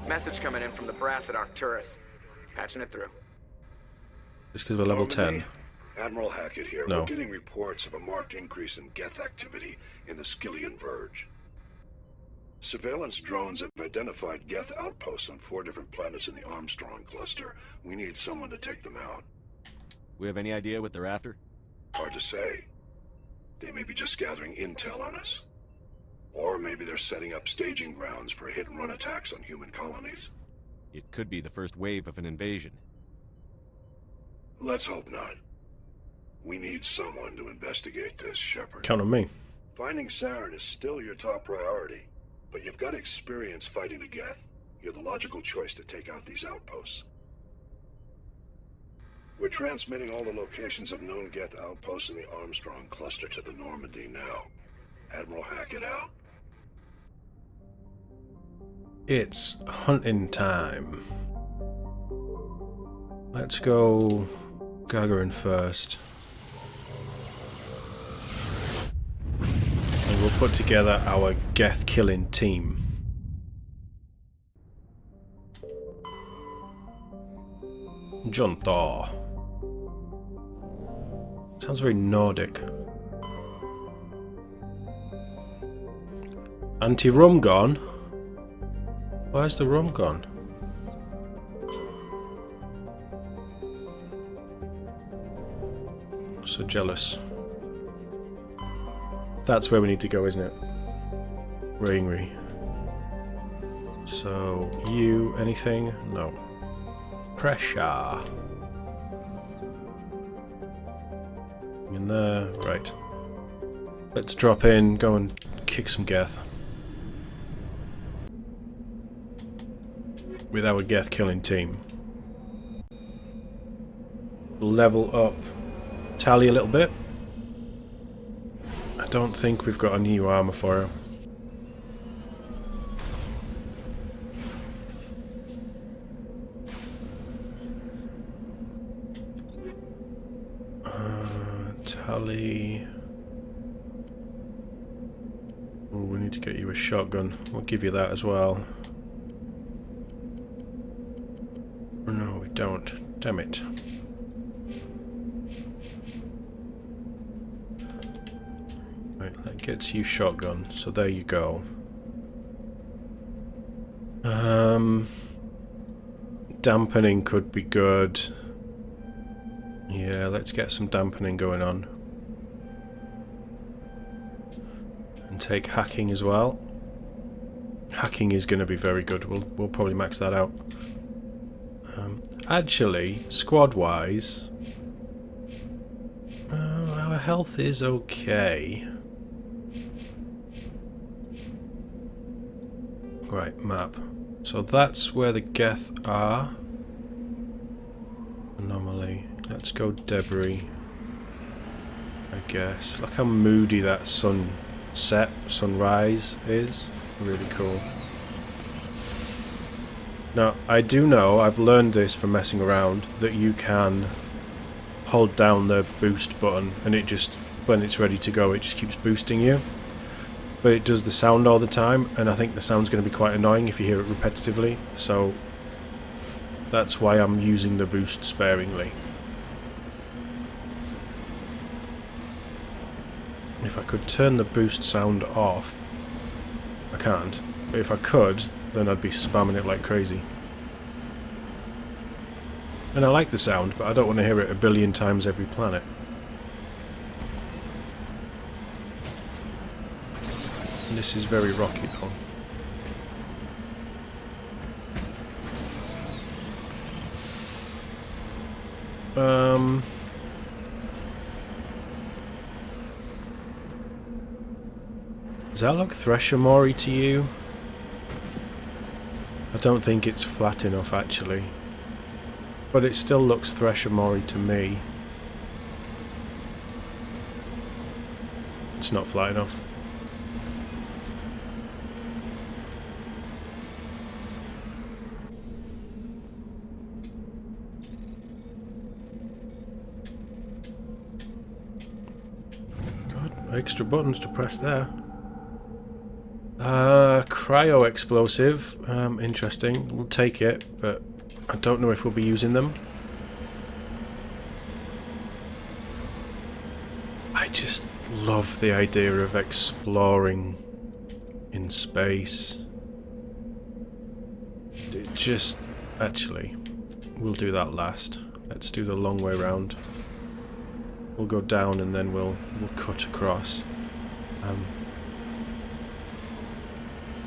Message coming in from the brass at Arcturus. Patching it through. Just because we're level 10. Admiral Hackett here. No. We're getting reports of a marked increase in Geth activity in the Skyllian Verge. Surveillance drones have identified Geth outposts on 4 different planets in the Armstrong cluster. We need someone to take them out. We have any idea what they're after? Hard to say. They may be just gathering intel on us. Or maybe they're setting up staging grounds for hit-and-run attacks on human colonies. It could be the first wave of an invasion. Let's hope not. We need someone to investigate this, Shepard. Count on me. Finding Saren is still your top priority, but you've got experience fighting the Geth. You're the logical choice to take out these outposts. We're transmitting all the locations of known Geth outposts in the Armstrong cluster to the Normandy now. Admiral Hackett out. It's hunting time. Let's go Gagarin first. And we'll put together our Geth killing team. Junta. Sounds very Nordic. Anti-rum gone? Where's the rum gone? So jealous. That's where we need to go, isn't it? Ringry. So, you, anything? No. Pressure. In there, right. Let's drop in, go and kick some Geth. With our Geth killing team. Level up Tally a little bit. I don't think we've got a new armour for her. Tally. Oh, we need to get you a shotgun. We'll give you that as well. No, we don't. Damn it. Right, that gets you shotgun, so there you go. Dampening could be good. Yeah, let's get some dampening going on. And take hacking as well. Hacking is going to be very good. We'll probably max that out. Actually, squad-wise, our health is okay. Right, map. So that's where the Geth are. Anomaly. Let's go debris. I guess. Look how moody that sunrise is. Really cool. Now, I do know, I've learned this from messing around, that you can hold down the boost button and it just, when it's ready to go, it just keeps boosting you. But it does the sound all the time, and I think the sound's going to be quite annoying if you hear it repetitively, so that's why I'm using the boost sparingly. If I could turn the boost sound off, I can't, but if I could, then I'd be spamming it like crazy. And I like the sound, but I don't want to hear it a billion times every planet. And this is very rocky though. Does that look Thresher-Mori to you? I don't think it's flat enough actually. But it still looks Thresher-Mori to me. It's not flat enough. God, extra buttons to press there. cryo explosive. Interesting. We'll take it, but I don't know if we'll be using them. I just love the idea of exploring in space. It just... Actually, we'll do that last. Let's do the long way round. We'll go down and then we'll cut across.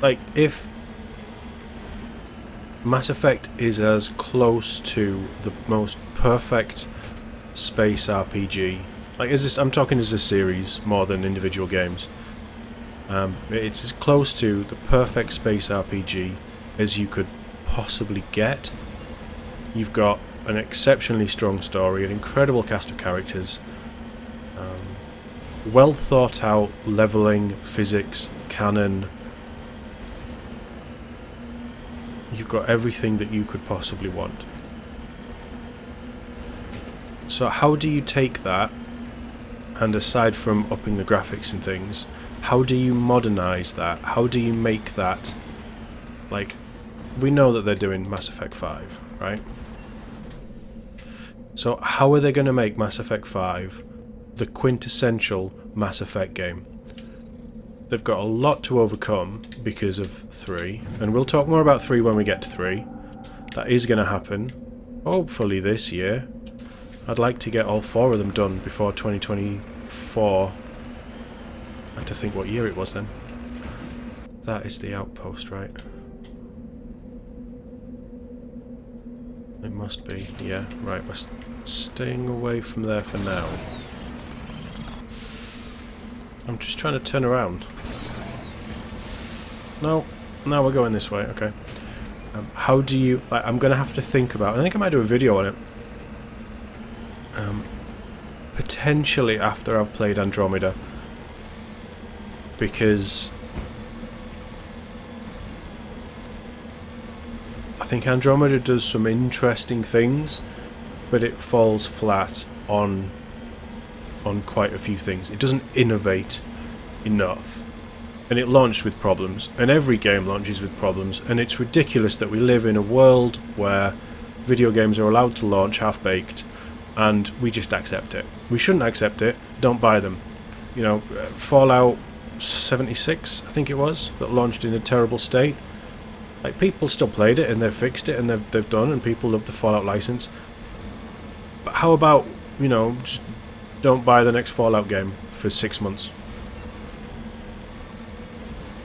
Like, if Mass Effect is as close to the most perfect space RPG, like, is this, I'm talking as a series more than individual games. It's as close to the perfect space RPG as you could possibly get. You've got an exceptionally strong story, an incredible cast of characters, well thought out leveling, physics, canon. You've got everything that you could possibly want. So how do you take that, and aside from upping the graphics and things, how do you modernise that? How do you make that, like, we know that they're doing Mass Effect 5, right? So how are they going to make Mass Effect 5 the quintessential Mass Effect game? They've got a lot to overcome because of 3, and we'll talk more about 3 when we get to 3. That is going to happen, hopefully this year. I'd like to get all 4 of them done before 2024. I had to think what year it was then. That is the outpost, right? It must be, yeah, right, we're staying away from there for now. I'm just trying to turn around. No, now we're going this way, okay. How do you, like, I'm going to have to think about, I think I might do a video on it. Potentially after I've played Andromeda. Because I think Andromeda does some interesting things, but it falls flat on quite a few things. It doesn't innovate enough, and it launched with problems, and every game launches with problems, and it's ridiculous that we live in a world where video games are allowed to launch half-baked and we just accept it. We shouldn't accept it. Don't buy them. You know, Fallout 76 I think it was, that launched in a terrible state. Like, people still played it and they've fixed it and they've done, and people love the Fallout license. But how about, you know, just don't buy the next Fallout game for 6 months.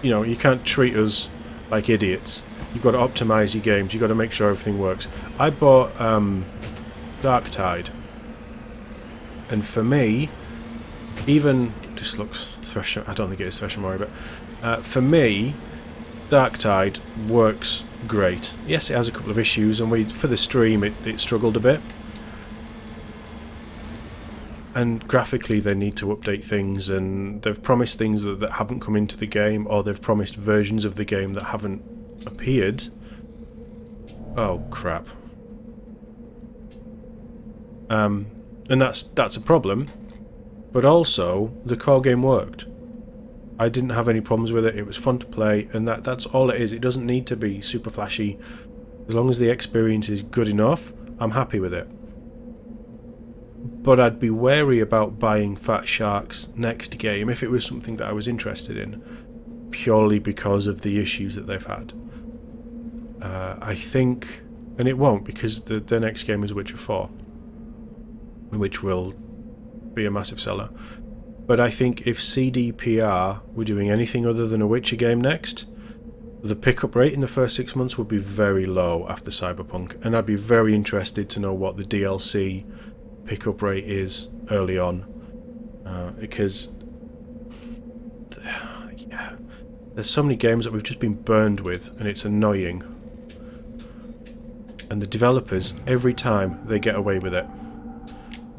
You know, you can't treat us like idiots. You've got to optimise your games. You've got to make sure everything works. I bought Dark Tide, and for me, even this looks Thresher. I don't think it is Thresher Mori, but for me, Dark Tide works great. Yes, it has a couple of issues, and for the stream it struggled a bit. And graphically they need to update things, and they've promised things that haven't come into the game, or they've promised versions of the game that haven't appeared. Oh crap. And that's a problem. But also, the core game worked. I didn't have any problems with it. It was fun to play, and that's all it is. It doesn't need to be super flashy. As long as the experience is good enough, I'm happy with it. But I'd be wary about buying Fat Shark's next game if it was something that I was interested in, purely because of the issues that they've had. I think, and it won't, because the next game is Witcher 4, which will be a massive seller. But I think if CDPR were doing anything other than a Witcher game next, the pickup rate in the first 6 months would be very low after Cyberpunk, and I'd be very interested to know what the DLC pickup rate is early on, because yeah, there's so many games that we've just been burned with, and it's annoying. And the developers, every time they get away with it,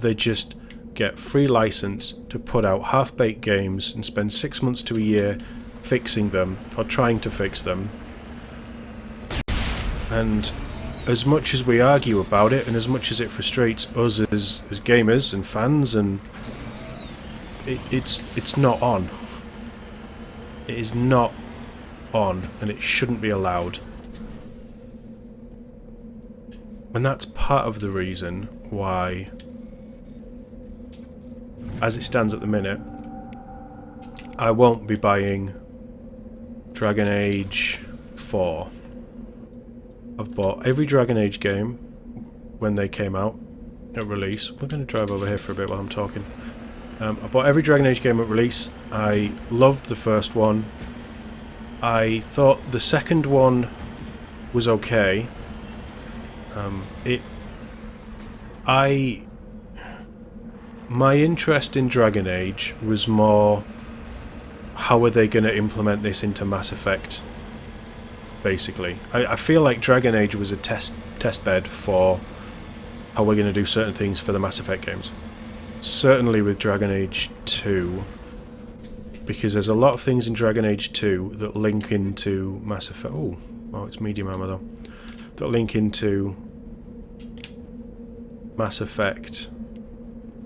they just get free license to put out half-baked games and spend 6 months to a year fixing them, or trying to fix them. And as much as we argue about it, and as much as it frustrates us as gamers and fans, and it's not on. It is not on, and it shouldn't be allowed. And that's part of the reason why, as it stands at the minute, I won't be buying Dragon Age 4. I've bought every Dragon Age game when they came out at release. We're going to drive over here for a bit while I'm talking. I bought every Dragon Age game at release. I loved the first one. I thought the second one was okay. My interest in Dragon Age was more, how are they going to implement this into Mass Effect, basically. I feel like Dragon Age was a test bed for how we're going to do certain things for the Mass Effect games. Certainly with Dragon Age 2, because there's a lot of things in Dragon Age 2 that link into Mass Effect. Oh, it's medium armor though. That link into Mass Effect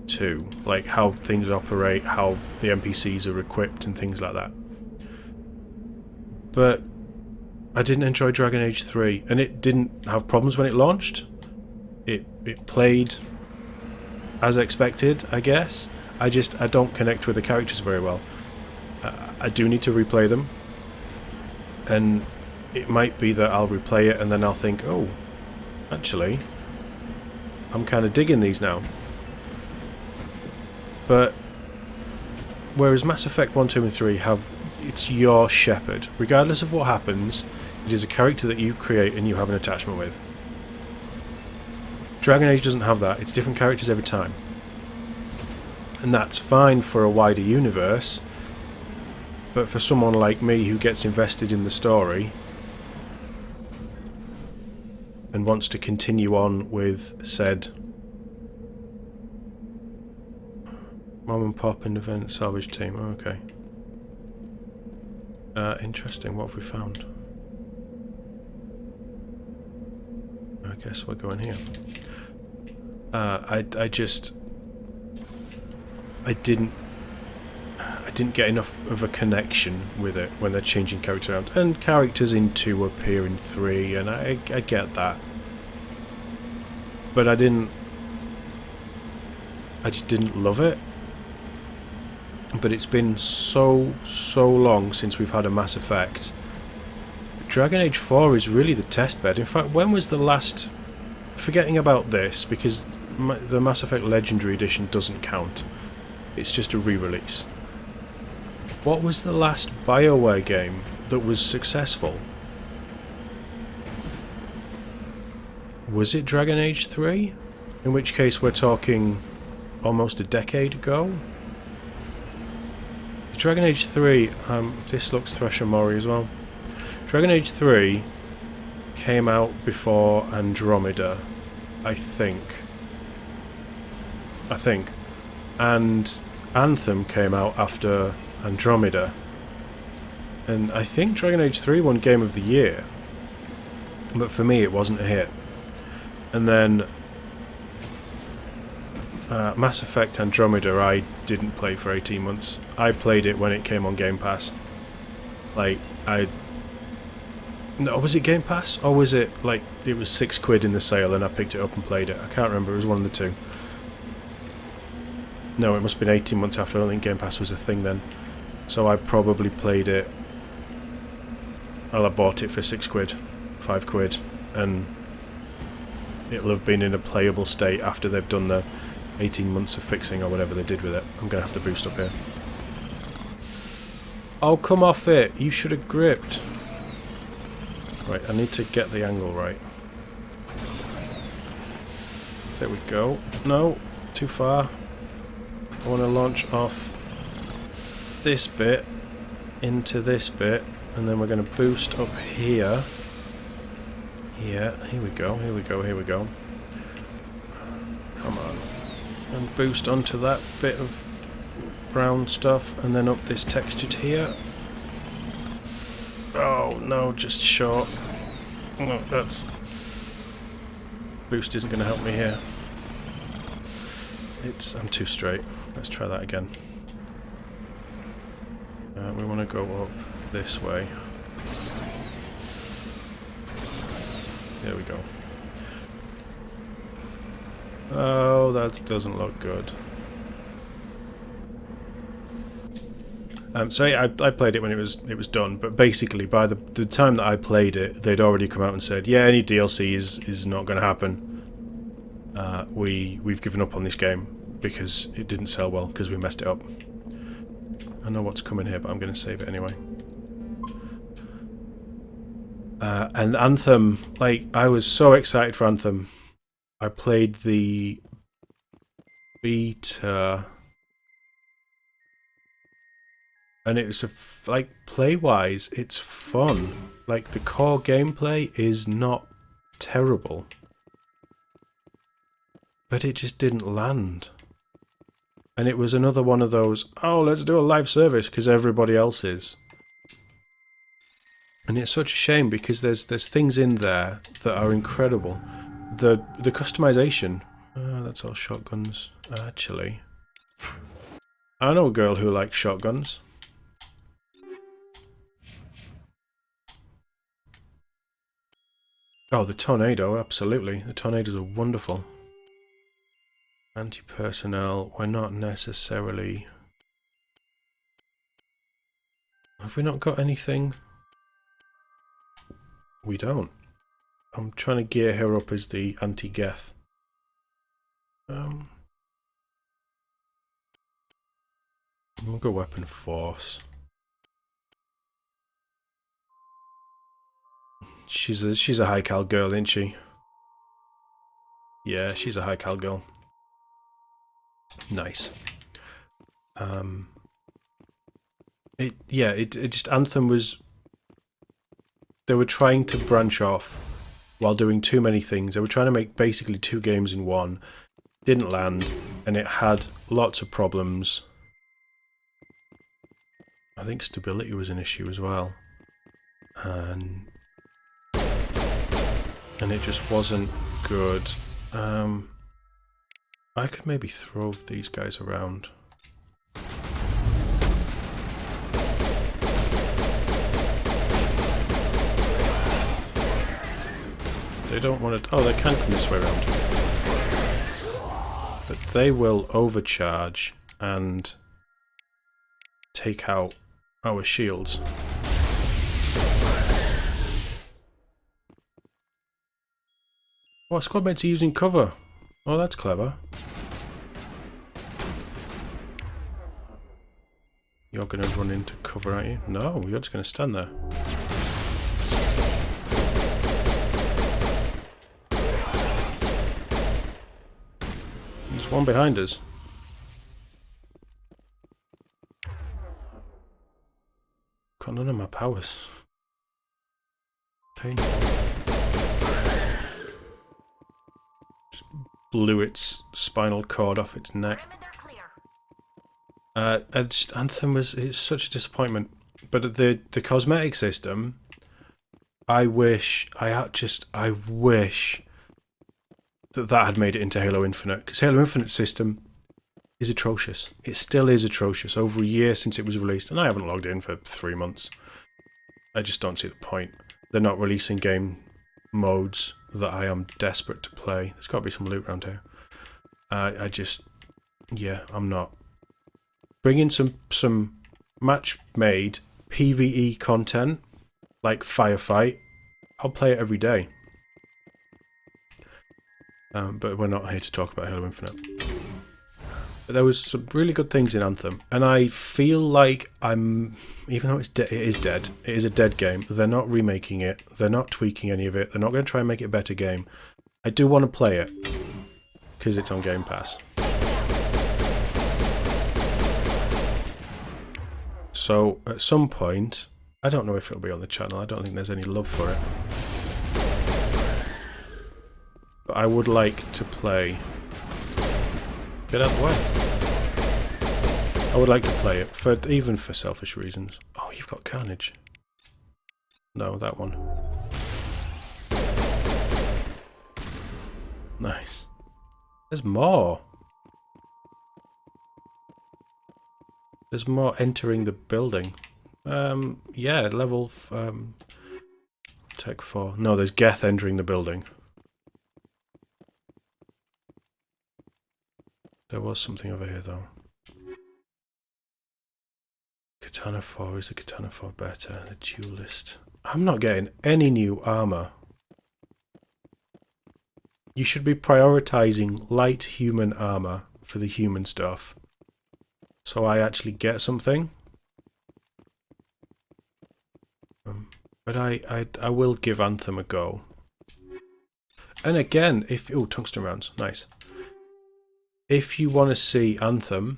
2, like how things operate, how the NPCs are equipped and things like that. But I didn't enjoy Dragon Age 3, and it didn't have problems when it launched. It played as expected, I guess. I don't connect with the characters very well. I do need to replay them, and it might be that I'll replay it and then I'll think, oh, actually, I'm kind of digging these now. But whereas Mass Effect 1, 2 and 3 have, it's your Shepard. Regardless of what happens, it is a character that you create and you have an attachment with. Dragon Age doesn't have that. It's different characters every time. And that's fine for a wider universe, but for someone like me who gets invested in the story and wants to continue on with said mom and pop independent salvage team. Oh, okay. Interesting. What have we found? I guess we're going here. I didn't get enough of a connection with it when they're changing characters around. And characters in 2 appear in 3, and I get that. But I just didn't love it. But it's been so long since we've had a Mass Effect. Dragon Age 4 is really the test bed. In fact, when was the last... Forgetting about this, because the Mass Effect Legendary Edition doesn't count. It's just a re-release. What was the last BioWare game that was successful? Was it Dragon Age 3? In which case we're talking almost a decade ago? Dragon Age 3, this looks Thresher Mori as well. Dragon Age 3 came out before Andromeda, I think. And Anthem came out after Andromeda. And I think Dragon Age 3 won Game of the Year. But for me it wasn't a hit. And then Mass Effect Andromeda I didn't play for 18 months. I played it when it came on Game Pass. No, was it Game Pass? Or was it, like, it was £6 in the sale and I picked it up and played it? I can't remember, it was one of the two. No, it must have been 18 months after. I don't think Game Pass was a thing then. So I probably played it... Well, I bought it for £6, £5, and it'll have been in a playable state after they've done the 18 months of fixing or whatever they did with it. I'm going to have to boost up here. Oh, come off it! You should have gripped. Right, I need to get the angle right. There we go. No, too far. I want to launch off this bit into this bit, and then we're going to boost up here. Yeah, here we go, here we go, here we go. Come on. And boost onto that bit of brown stuff, and then up this textured here. Oh no, just short. No, that's... Boost isn't going to help me here. I'm too straight. Let's try that again. We want to go up this way. There we go. Oh, that doesn't look good. So yeah, I played it when it was done, but basically by the time that I played it, they'd already come out and said, yeah, any DLC is not going to happen. We've given up on this game because it didn't sell well because we messed it up. I know what's coming here, but I'm going to save it anyway. And Anthem, like, I was so excited for Anthem. I played the beta, and it was like, play-wise, it's fun. Like, the core gameplay is not terrible, but it just didn't land. And it was another one of those, oh, let's do a live service because everybody else is. And it's such a shame because there's things in there that are incredible. The customization, that's all shotguns. Actually, I know a girl who likes shotguns. Oh, the tornado, absolutely. The tornadoes are wonderful. Anti-personnel, we're not necessarily... Have we not got anything? We don't. I'm trying to gear her up as the anti-Geth. We'll go weapon force. She's a high cal girl, isn't she? Yeah, she's a high cal girl. Nice. It just Anthem was. They were trying to branch off while doing too many things. They were trying to make basically 2 games in one. Didn't land, and it had lots of problems. I think stability was an issue as well, and it just wasn't good. I could maybe throw these guys around. They don't want to... Oh, they can come this way around. But they will overcharge and take out our shields. Oh, squad mates are using cover. Oh, that's clever. You're going to run into cover, aren't you? No, you're just going to stand there. There's one behind us. Got none of my powers. Painful. Just blew its spinal cord off its neck. Anthem it's such a disappointment. But the cosmetic system, I wish that had made it into Halo Infinite, because Halo Infinite system is atrocious. It still is atrocious. Over a year since it was released, and I haven't logged in for 3 months. I just don't see the point. They're not releasing game modes that I am desperate to play. There's got to be some loot around here. I'm not. Bring in some match-made PvE content, like Firefight. I'll play it every day. But we're not here to talk about Halo Infinite. But there was some really good things in Anthem, and I feel like even though it is dead, it is a dead game. They're not remaking it. They're not tweaking any of it. They're not going to try and make it a better game. I do want to play it because it's on Game Pass. So at some point, I don't know if it'll be on the channel. I don't think there's any love for it. But I would like to play. Get out of the way. I would like to play it, even for selfish reasons. Oh, you've got Carnage. No, that one. Nice. There's more. There's more entering the building. Yeah, level... Tech 4. No, there's Geth entering the building. There was something over here, though. Katana 4. Is the Katana 4 better? The duelist. I'm not getting any new armor. You should be prioritizing light human armor for the human stuff. So I actually get something. But I will give Anthem a go. And again, if... Oh, tungsten rounds. Nice. If you want to see Anthem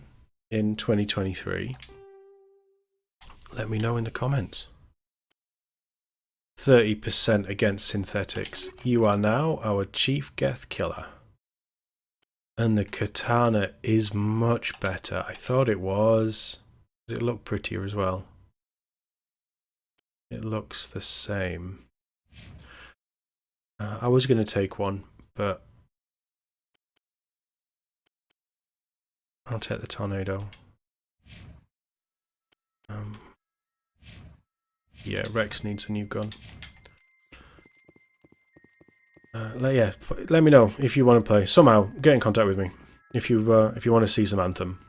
in 2023, let me know in the comments. 30% against synthetics. You are now our chief Geth killer. And the katana is much better. I thought it was. Does it look prettier as well? It looks the same. I was going to take one, but I'll take the tornado. Yeah, Rex needs a new gun. Yeah, let me know if you want to play. Somehow, get in contact with me if you want to see some Anthem.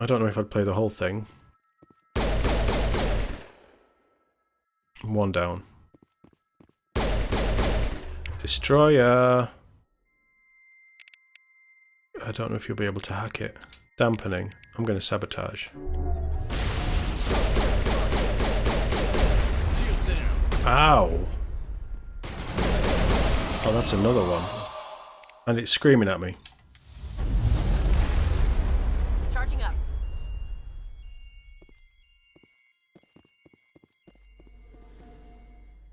I don't know if I'd play the whole thing. One down. Destroyer. I don't know if you'll be able to hack it. Dampening. I'm going to sabotage. Ow! Oh, that's another one. And it's screaming at me. Charging up.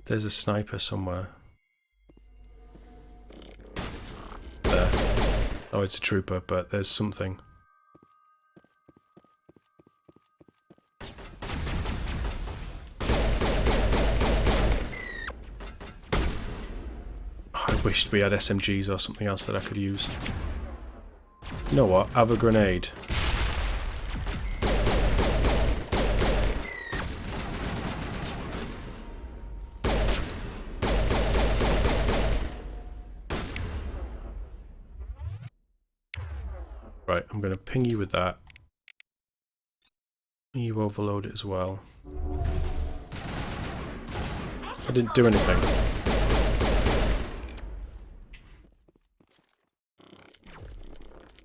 There's a sniper somewhere. There. Oh, it's a trooper, but there's something. I wished we had SMGs or something else that I could use. You know what? Have a grenade. Right, I'm going to ping you with that. You overload it as well. I didn't do anything.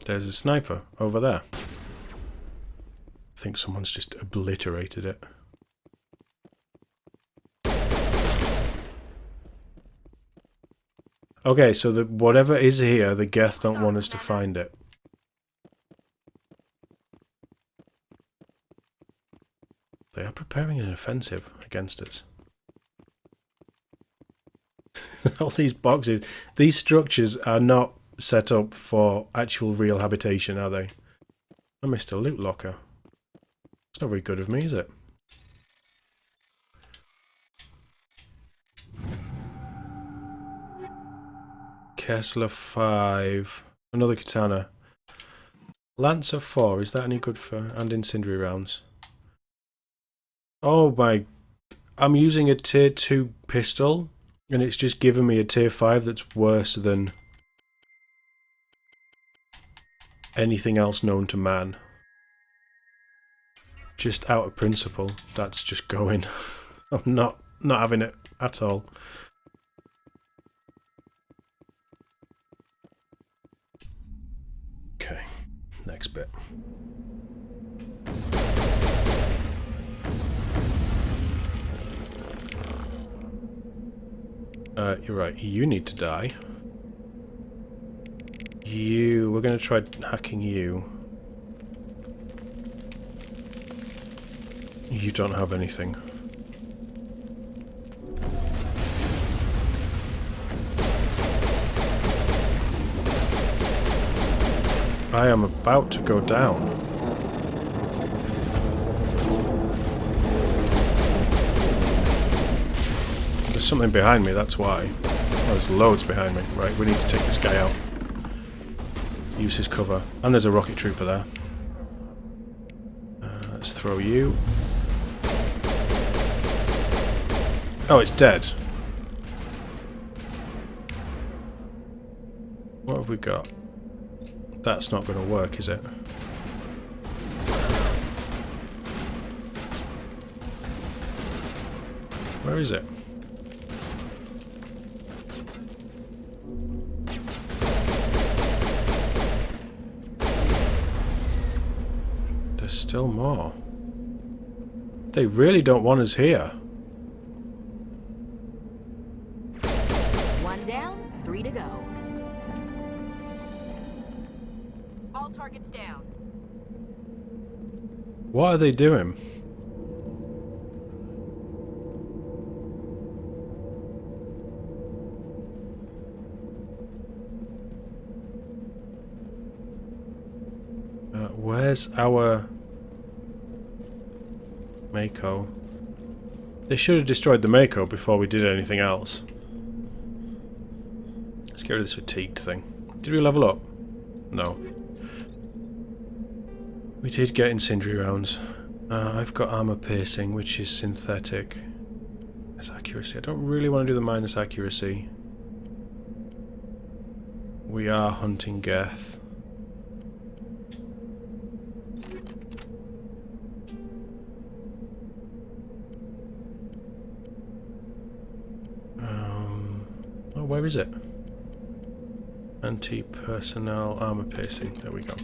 There's a sniper over there. I think someone's just obliterated it. Okay, so whatever is here, the Geth don't want us to find it. They are preparing an offensive against us. All these boxes, these structures are not set up for actual real habitation, are they? I missed a loot locker. It's not very good of me, is it? Kessler 5. Another katana. Lancer 4. Is that any good for... and incendiary rounds? Oh my... I'm using a tier 2 pistol, and it's just given me a tier 5 that's worse than anything else known to man. Just out of principle, that's just going. I'm not having it at all. Okay, next bit. You're right, you need to die. We're going to try hacking you. You don't have anything. I am about to go down. There's something behind me, that's why. Oh, there's loads behind me. Right, we need to take this guy out. Use his cover. And there's a rocket trooper there. Let's throw you. Oh, it's dead. What have we got? That's not going to work, is it? Where is it? There's still more. They really don't want us here. One down, 3 to go. All targets down. What are they doing? Where's our Mako? They should have destroyed the Mako before we did anything else. Let's get rid of this fatigued thing. Did we level up? No. We did get incendiary rounds. I've got armour piercing, which is synthetic. It's accuracy. I don't really want to do the minus accuracy. We are hunting Geth. Oh, where is it? Anti-personnel armour piercing. There we go.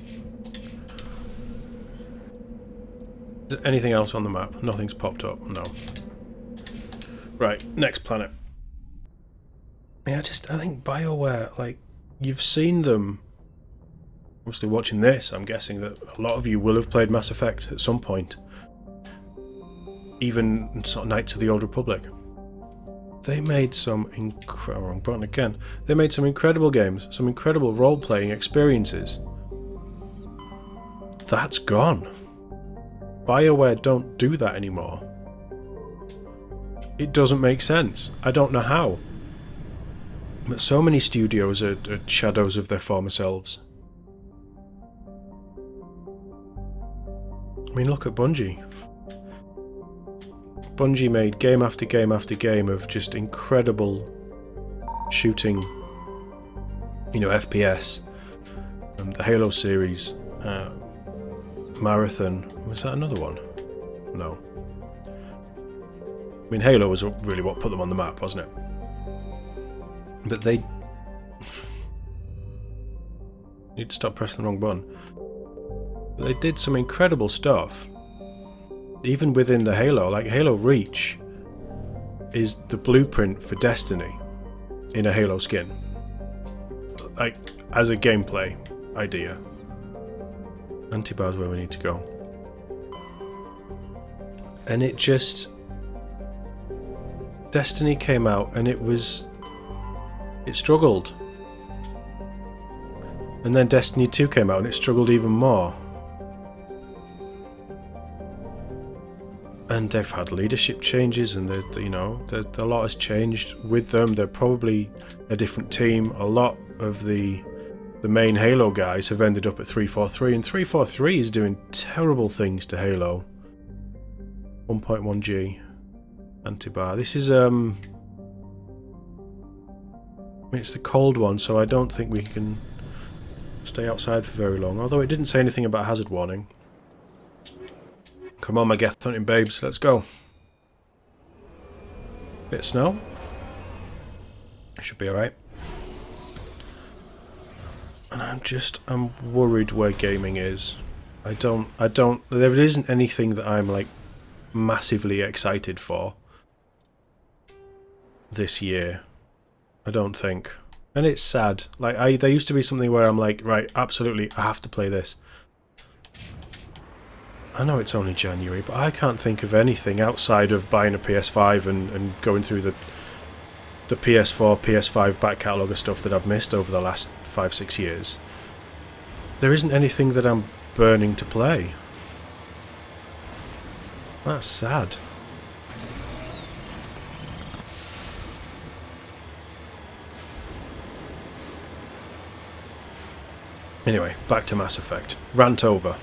Is there anything else on the map? Nothing's popped up. No. Right, next planet. Yeah, I think BioWare, like, you've seen them. Obviously watching this, I'm guessing that a lot of you will have played Mass Effect at some point. Even sort of Knights of the Old Republic. They made some wrong button again. They made some incredible games, some incredible role-playing experiences. That's gone. BioWare don't do that anymore. It doesn't make sense. I don't know how. But so many studios are shadows of their former selves. I mean, look at Bungie. Bungie made game after game after game of just incredible shooting, you know, FPS. The Halo series, Marathon. Was that another one? No. I mean, Halo was really what put them on the map, wasn't it? But they need to stop pressing the wrong button. They did some incredible stuff. Even within the Halo, like Halo Reach is the blueprint for Destiny in a Halo skin. Like, as a gameplay idea. Antibar's where we need to go. And it just... Destiny came out and it struggled. And then Destiny 2 came out and it struggled even more. And they've had leadership changes, and a lot has changed with them. They're probably a different team. A lot of the main Halo guys have ended up at 343, and 343 is doing terrible things to Halo. 1.1G antibar. This is it's the cold one, so I don't think we can stay outside for very long. Although it didn't say anything about hazard warning. Come on, my Geth hunting babes, let's go. Bit of snow. Should be alright. And I'm worried where gaming is. There isn't anything that I'm like massively excited for this year. I don't think. And it's sad. Like, there used to be something where I'm like, right, absolutely, I have to play this. I know it's only January, but I can't think of anything outside of buying a PS5 and going through the PS4, PS5 back catalogue of stuff that I've missed over the last 5-6 years. There isn't anything that I'm burning to play. That's sad. Anyway, back to Mass Effect. Rant over.